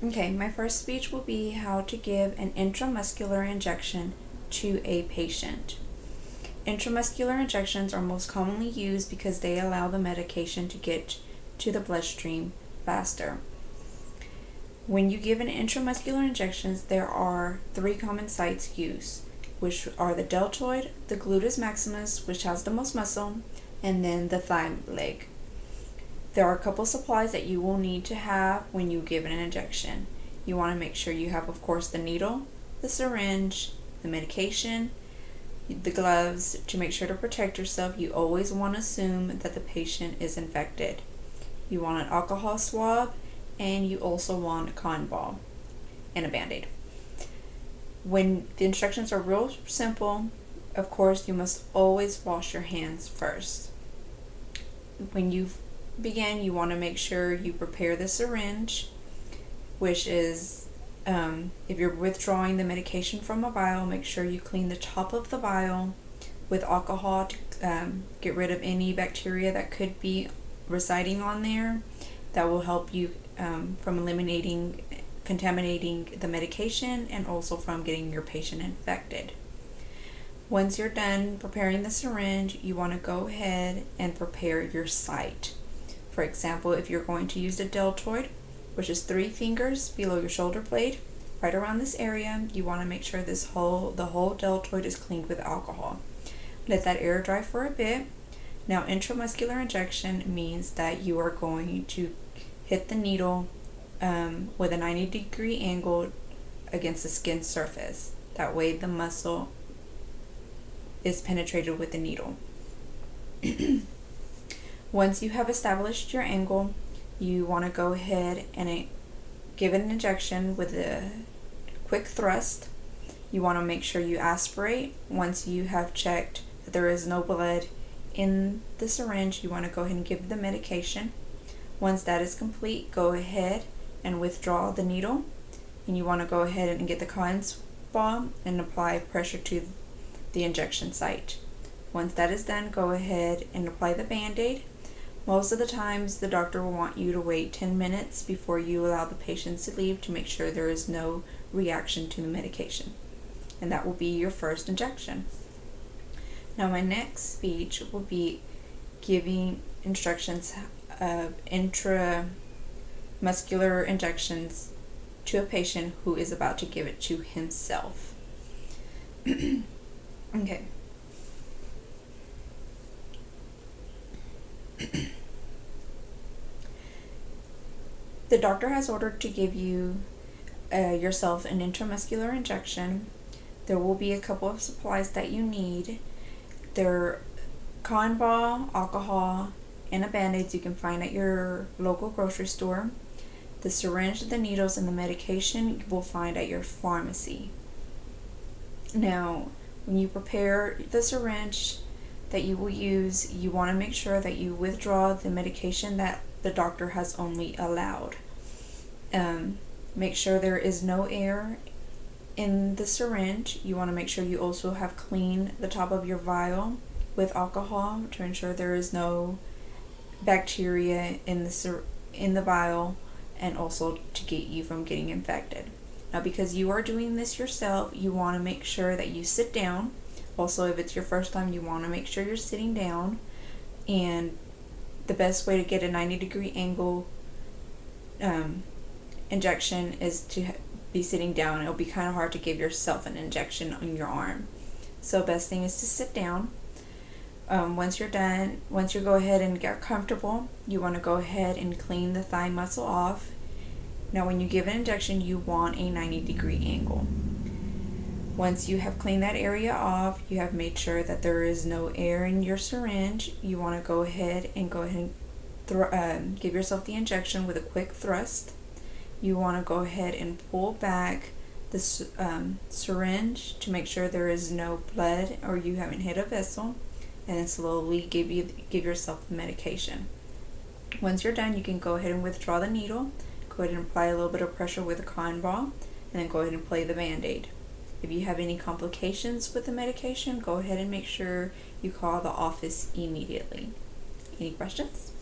Okay, my first speech will be how to give an intramuscular injection to a patient. Intramuscular injections are most commonly used because they allow the medication to get to the bloodstream faster. When you give an intramuscular injections, there are 3 common sites used, which are the deltoid, the gluteus maximus, which has the most muscle, and then the thigh leg. There are a couple supplies that you will need to have when you give an injection. You want to make sure you have, of course, the needle, the syringe, the medication, the gloves to make sure to protect yourself. You always want to assume that the patient is infected. You want an alcohol swab, and you also want a cotton ball and a band-aid. When the instructions are real simple, of course, you must always wash your hands first. When you begin, you want to make sure you prepare the syringe, which is if you're withdrawing the medication from a vial, make sure you clean the top of the vial with alcohol to get rid of any bacteria that could be residing on there. That will help you from contaminating the medication and also from getting your patient infected. Once you're done preparing the syringe, you want to go ahead and prepare your site. For example, if you're going to use the deltoid, which is 3 fingers below your shoulder blade, right around this area, you want to make sure the whole deltoid is cleaned with alcohol. Let that air dry for a bit. Now, intramuscular injection means that you are going to hit the needle with a 90-degree angle against the skin surface. That way the muscle is penetrated with the needle. Once you have established your angle, you want to go ahead and give an injection with a quick thrust. You want to make sure you aspirate. Once you have checked that there is no blood in the syringe, you want to go ahead and give the medication. Once that is complete, go ahead and withdraw the needle, and you want to go ahead and get the cotton ball and apply pressure to the injection site. Once that is done, go ahead and apply the band-aid. Most of the times, the doctor will want you to wait 10 minutes before you allow the patients to leave to make sure there is no reaction to the medication. And that will be your first injection. Now, my next speech will be giving instructions of intramuscular injections to a patient who is about to give it to himself. Okay. The doctor has ordered to give you yourself an intramuscular injection. There will be a couple of supplies that you need. They're cotton ball, alcohol, and a band-aid you can find at your local grocery store. The syringe, the needles, and the medication you will find at your pharmacy. Now, when you prepare the syringe that you will use, you want to make sure that you withdraw the medication that the doctor has only allowed. Make sure there is no air in the syringe. You want to make sure you also have cleaned the top of your vial with alcohol to ensure there is no bacteria in the vial, and also to get you from getting infected. Now, because you are doing this yourself, you want to make sure that you sit down. Also, if it's your first time, you want to make sure you're sitting down. And the best way to get a 90-degree angle injection is to be sitting down. It'll be kind of hard to give yourself an injection on your arm. So best thing is to sit down. Once you're done, once you go ahead and get comfortable, you want to go ahead and clean the thigh muscle off. Now, when you give an injection, you want a 90-degree angle. Once you have cleaned that area off, you have made sure that there is no air in your syringe, you want to go ahead and give yourself the injection with a quick thrust. You want to go ahead and pull back the syringe to make sure there is no blood or you haven't hit a vessel, and then slowly give yourself the medication. Once you're done, you can go ahead and withdraw the needle, go ahead and apply a little bit of pressure with a cotton ball, and then go ahead and play the band-aid. If you have any complications with the medication, go ahead and make sure you call the office immediately. Any questions?